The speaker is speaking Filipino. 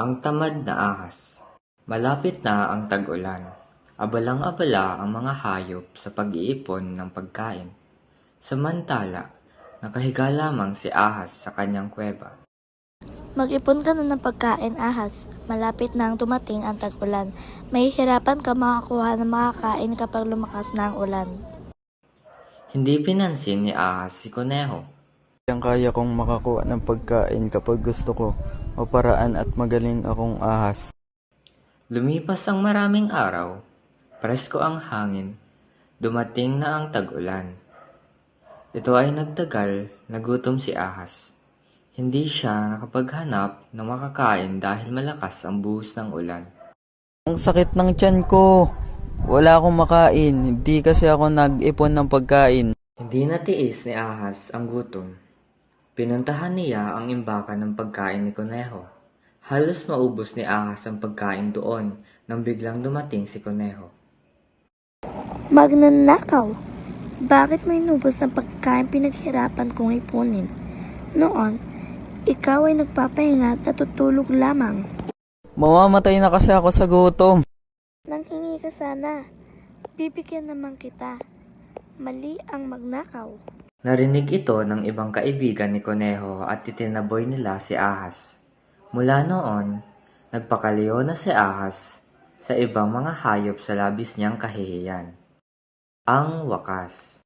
Ang tamad na ahas. Malapit na ang tag-ulan. Abalang-abala ang mga hayop sa pag-iipon ng pagkain. Samantala, nakahiga lamang si ahas sa kanyang kuweba. Mag-ipon ka na ng pagkain, ahas. Malapit na ang dumating ang tag-ulan. Mahihirapan ka makakuha ng makakain kapag lumakas na ang ulan. Hindi pinansin ni ahas si Kuneho. Kaya kong makakuha ng pagkain kapag gusto ko, o paraan at magaling akong ahas. Lumipas ang maraming araw. Presko ang hangin. Dumating na ang tag-ulan. Ito ay nagtagal, nagutom si ahas. Hindi siya nakapaghanap ng makakain dahil malakas ang buhos ng ulan. Ang sakit ng tiyan ko. Wala akong makain, hindi kasi ako nag-ipon ng pagkain. Hindi natiis ni ahas ang gutom. Pinuntahan niya ang imbakan ng pagkain ni Kuneho. Halos maubos ni ahas ang pagkain doon nang biglang dumating si Kuneho. Magnanakaw! Bakit may inubos ng pagkain pinaghirapan kong ipunin? Noon, ikaw ay nagpapahinga at natutulog lamang. Mamamatay na kasi ako sa gutom. Nanghingi ka sana. Bibigyan naman kita. Mali ang magnakaw. Narinig ito ng ibang kaibigan ni Kuneho at itinaboy nila si ahas. Mula noon, nagpakaliyo na si ahas sa ibang mga hayop sa labis niyang kahihiyan. Ang wakas.